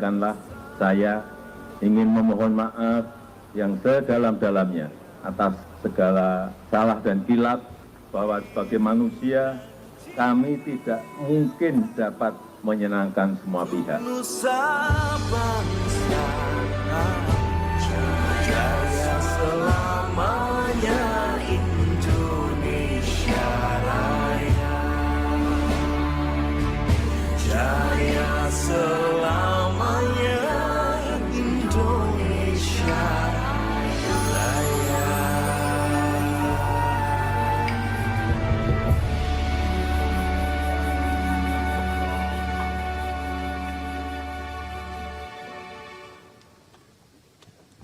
izinkanlah saya ingin memohon maaf yang sedalam-dalamnya atas segala salah dan kilap, bahwa sebagai manusia kami tidak mungkin dapat menyenangkan semua pihak. Nusa bangsa jaya selamanya Indonesia Raya, jaya selamanya Indonesia Raya.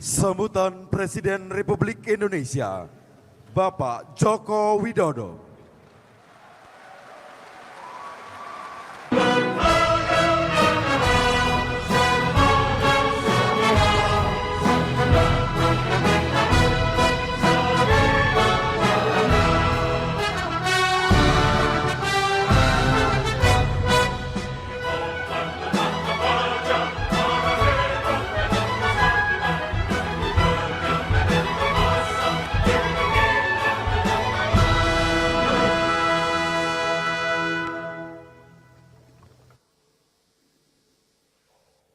Sambutan Presiden Republik Indonesia, Bapak Joko Widodo.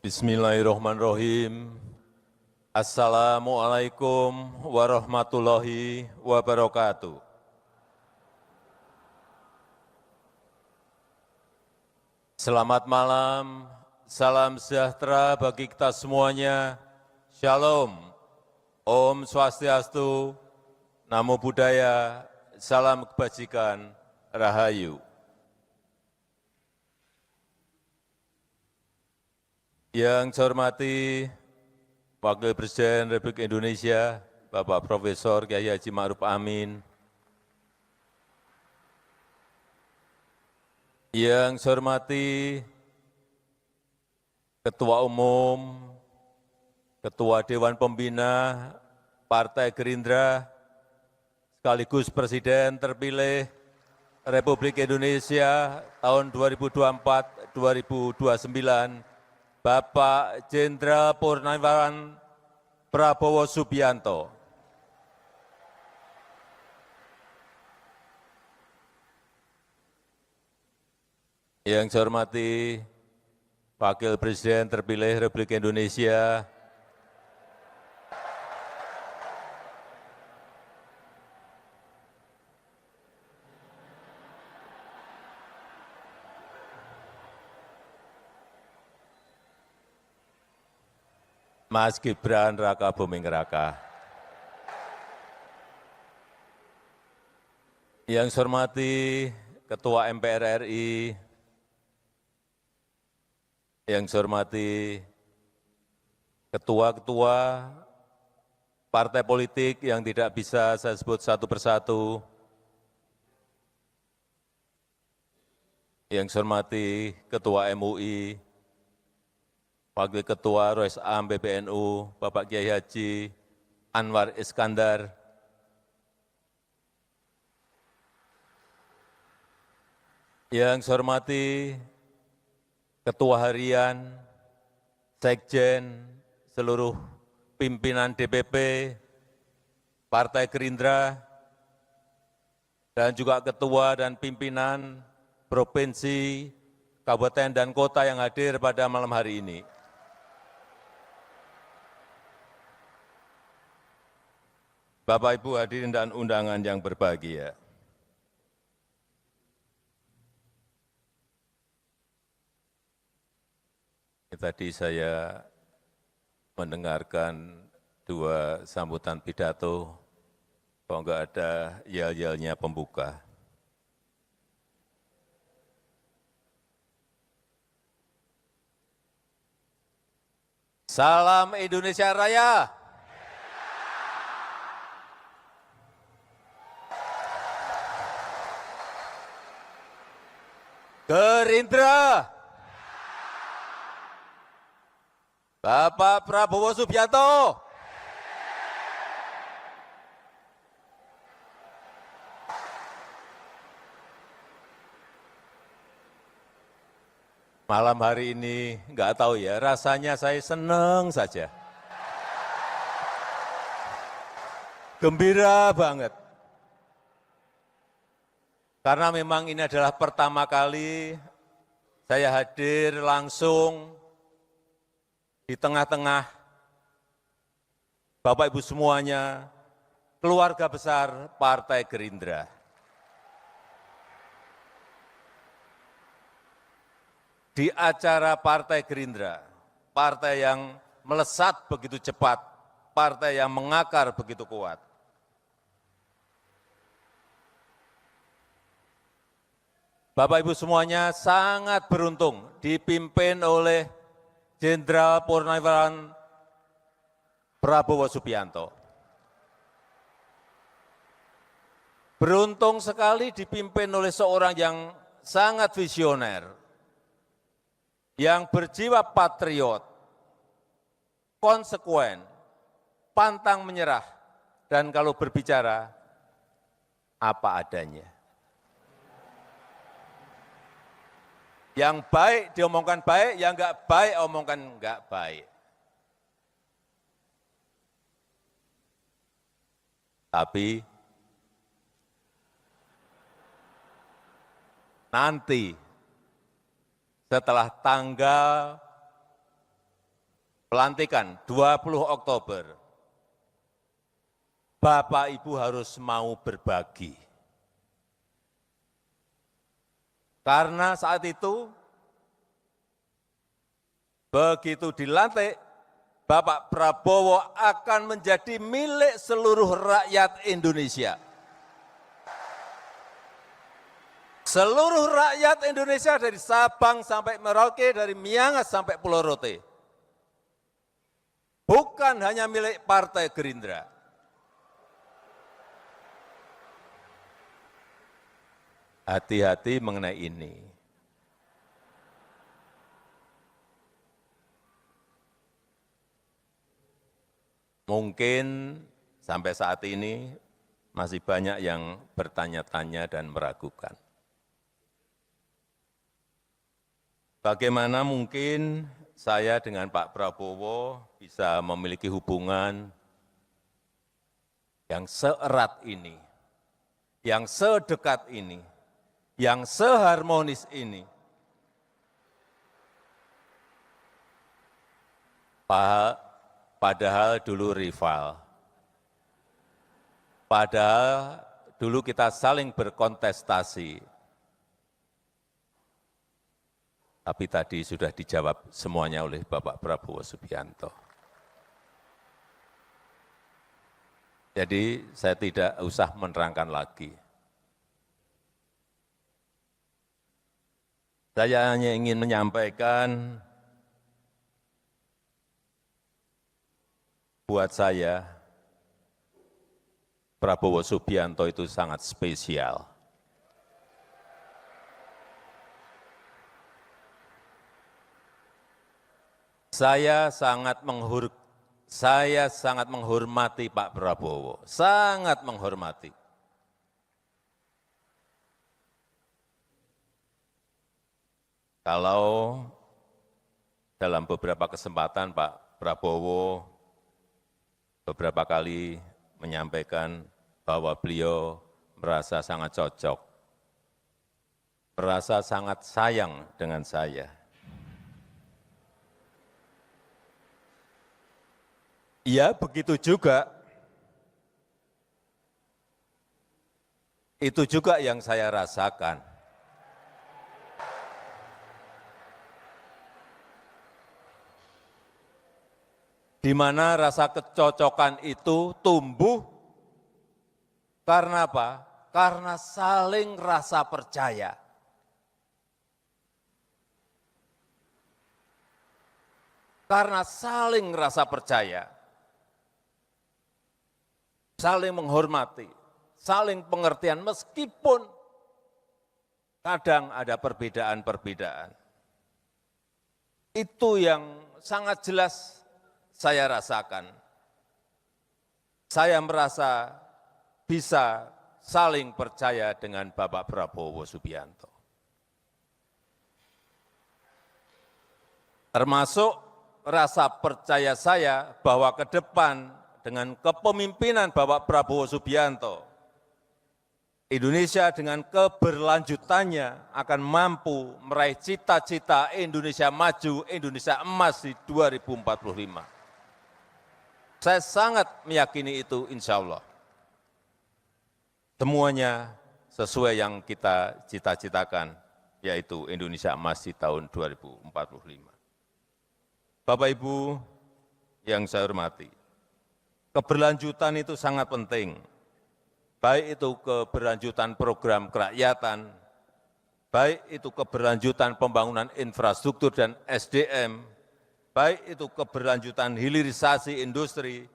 Bismillahirrahmanirrahim. Assalamualaikum warahmatullahi wabarakatuh. Selamat malam, salam sejahtera bagi kita semuanya. Shalom, Om Swastiastu, Namo Buddhaya, salam kebajikan, Rahayu. Yang saya hormati Wakil Presiden Republik Indonesia, Bapak Profesor Kiai Haji Ma'ruf Amin. Yang saya hormati Ketua Umum, Ketua Dewan Pembina Partai Gerindra, sekaligus Presiden terpilih Republik Indonesia tahun 2024-2029, Bapak Jenderal Purnawirawan Prabowo Subianto. Yang saya hormati Wakil Presiden terpilih Republik Indonesia, Mas Gibran Raka Buming Raka. Yang saya hormati Ketua MPR RI, yang saya hormati ketua-ketua partai politik yang tidak bisa saya sebut satu persatu, yang saya hormati Ketua MUI, Wakil Ketua Rois Am PBNU, Bapak Kiai Haji Anwar Iskandar, yang saya hormati Ketua Harian, Sekjen, seluruh pimpinan DPP, Partai Gerindra, dan juga Ketua dan pimpinan Provinsi, Kabupaten, dan Kota yang hadir pada malam hari ini. Bapak, Ibu hadirin dan undangan yang berbahagia. Tadi saya mendengarkan dua sambutan pidato, kok enggak ada yel-yelnya pembuka. Salam Indonesia Raya. Gerindra, Bapak Prabowo Subianto, Malam hari ini nggak tahu ya, rasanya saya senang saja. Gembira banget. Karena memang ini adalah pertama kali saya hadir langsung di tengah-tengah Bapak Ibu semuanya, keluarga besar Partai Gerindra. Di acara Partai Gerindra, partai yang melesat begitu cepat, partai yang mengakar begitu kuat. Bapak Ibu semuanya sangat beruntung dipimpin oleh Jenderal Purnawirawan Prabowo Subianto. Beruntung sekali dipimpin oleh seorang yang sangat visioner, yang berjiwa patriot, konsekuen, pantang menyerah, dan kalau berbicara, apa adanya. Yang baik diomongkan baik, yang enggak baik omongkan enggak baik. Tapi nanti setelah tanggal pelantikan 20 Oktober, Bapak Ibu harus mau berbagi. Karena saat itu, begitu dilantik, Bapak Prabowo akan menjadi milik seluruh rakyat Indonesia. Seluruh rakyat Indonesia dari Sabang sampai Merauke, dari Miangas sampai Pulau Rote. Bukan hanya milik Partai Gerindra. Hati-hati mengenai ini. Mungkin sampai saat ini masih banyak yang bertanya-tanya dan meragukan. Bagaimana mungkin saya dengan Pak Prabowo bisa memiliki hubungan yang seerat ini, yang sedekat ini, yang seharmonis ini. Padahal dulu rival. Padahal dulu kita saling berkontestasi. Tapi tadi sudah dijawab semuanya oleh Bapak Prabowo Subianto. Jadi saya tidak usah menerangkan lagi. Saya hanya ingin menyampaikan buat saya, Prabowo Subianto itu sangat spesial. Saya sangat menghormati Pak Prabowo, sangat menghormati. Kalau dalam beberapa kesempatan Pak Prabowo beberapa kali menyampaikan bahwa beliau merasa sangat cocok, merasa sangat sayang dengan saya. Ya, begitu juga. Itu juga yang saya rasakan. Di mana rasa kecocokan itu tumbuh karena apa? Karena saling rasa percaya. Karena saling rasa percaya. Saling menghormati, saling pengertian meskipun kadang ada perbedaan-perbedaan. Itu yang sangat jelas saya rasakan. Saya merasa bisa saling percaya dengan Bapak Prabowo Subianto. termasuk rasa percaya saya bahwa ke depan dengan kepemimpinan Bapak Prabowo Subianto, Indonesia dengan keberlanjutannya akan mampu meraih cita-cita Indonesia maju, Indonesia emas di 2045. Saya sangat meyakini itu, insya Allah. Semuanya sesuai yang kita cita-citakan, yaitu Indonesia emas di tahun 2045. Bapak Ibu yang saya hormati, keberlanjutan itu sangat penting. Baik itu keberlanjutan program kerakyatan, baik itu keberlanjutan pembangunan infrastruktur dan SDM, baik itu keberlanjutan hilirisasi industri,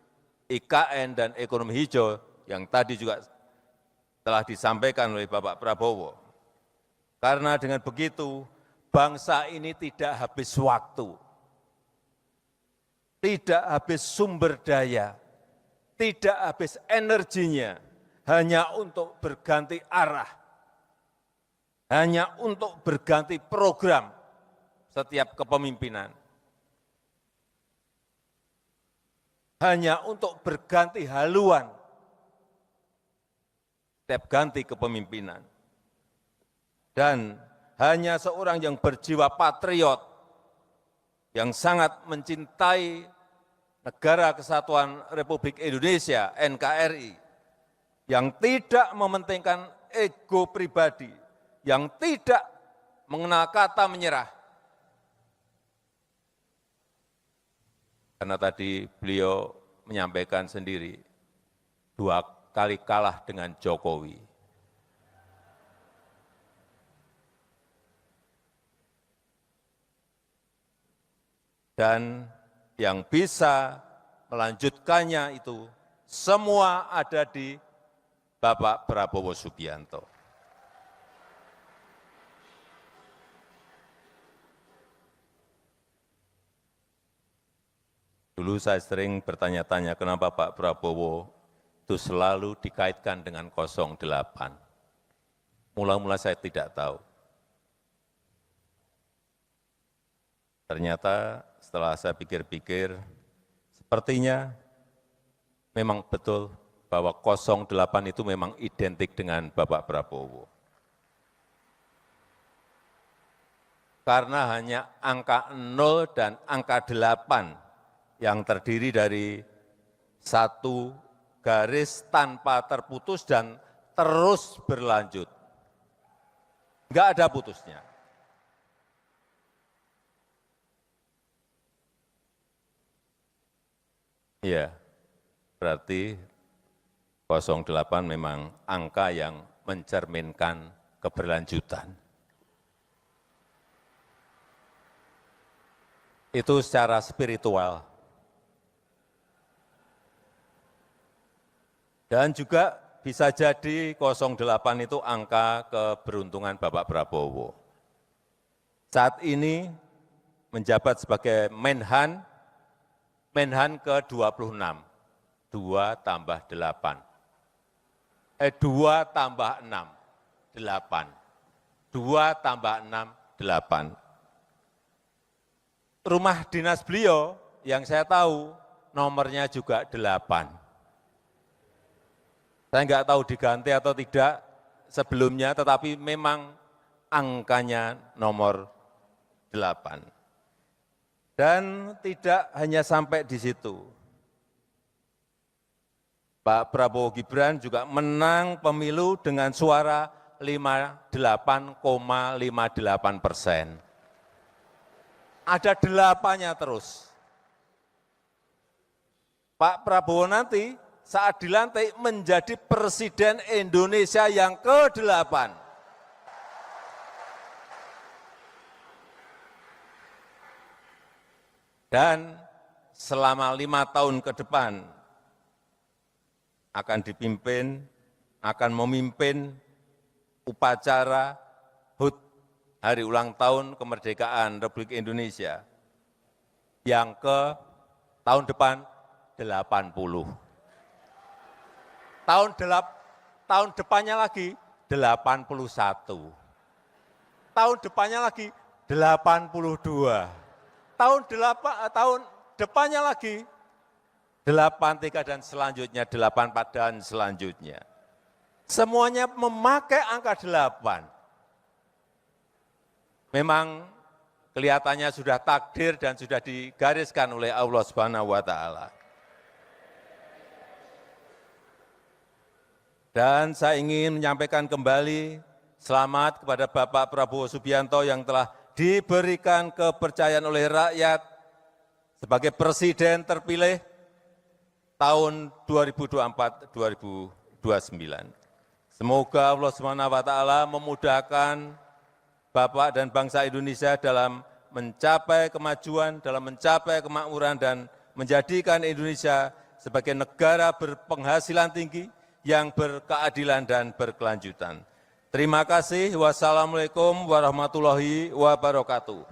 IKN, dan ekonomi hijau yang tadi juga telah disampaikan oleh Bapak Prabowo. Karena dengan begitu, bangsa ini tidak habis waktu, tidak habis sumber daya, tidak habis energinya, hanya untuk berganti arah, hanya untuk berganti program setiap kepemimpinan, hanya untuk berganti haluan setiap ganti kepemimpinan, dan hanya seorang yang berjiwa patriot, yang sangat mencintai Negara Kesatuan Republik Indonesia, NKRI, yang tidak mementingkan ego pribadi, yang tidak mengenal kata menyerah. Karena tadi beliau menyampaikan sendiri, 2 kali kalah dengan Jokowi. Dan yang bisa melanjutkannya itu semua ada di Bapak Prabowo Subianto. Dulu saya sering bertanya-tanya kenapa Pak Prabowo itu selalu dikaitkan dengan 08. Mula-mula saya tidak tahu. Ternyata setelah saya pikir-pikir, sepertinya memang betul bahwa 08 itu memang identik dengan Bapak Prabowo. Karena hanya angka 0 dan angka 8 yang terdiri dari satu garis tanpa terputus dan terus berlanjut. Enggak ada putusnya. Iya, berarti 08 memang angka yang mencerminkan keberlanjutan. Itu secara spiritual. Dan juga bisa jadi 08 itu angka keberuntungan Bapak Prabowo. Saat ini menjabat sebagai Menhan ke-26, 2 tambah 8. 2 tambah 6, 8. 2 tambah 6, 8. Rumah dinas beliau yang saya tahu nomornya juga 8. Saya enggak tahu diganti atau tidak sebelumnya, tetapi memang angkanya nomor 8. Dan tidak hanya sampai di situ. Pak Prabowo Gibran juga menang pemilu dengan suara 58,58%. Ada 8-nya terus. Pak Prabowo nanti saat dilantik menjadi Presiden Indonesia yang ke-8. Dan selama 5 tahun ke depan akan memimpin upacara HUT Hari Ulang Tahun Kemerdekaan Republik Indonesia yang ke tahun depan 80. Tahun depannya lagi 81. Tahun depannya lagi 82. tahun depannya lagi 83 dan selanjutnya 84 dan selanjutnya. Semuanya memakai angka 8. Memang kelihatannya sudah takdir dan sudah digariskan oleh Allah Subhanahu wa taala. Dan saya ingin menyampaikan kembali selamat kepada Bapak Prabowo Subianto yang telah diberikan kepercayaan oleh rakyat sebagai presiden terpilih tahun 2024-2029. Semoga Allah Subhanahu wa taala memudahkan Bapak dan bangsa Indonesia dalam mencapai kemajuan, dalam mencapai kemakmuran dan menjadikan Indonesia sebagai negara berpenghasilan tinggi yang berkeadilan dan berkelanjutan. Terima kasih. Wassalamualaikum warahmatullahi wabarakatuh.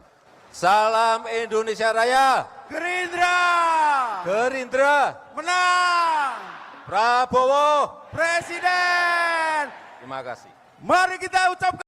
Salam Indonesia Raya. Gerindra Gerindra menang. Prabowo. Presiden. Terima kasih. Mari kita ucapkan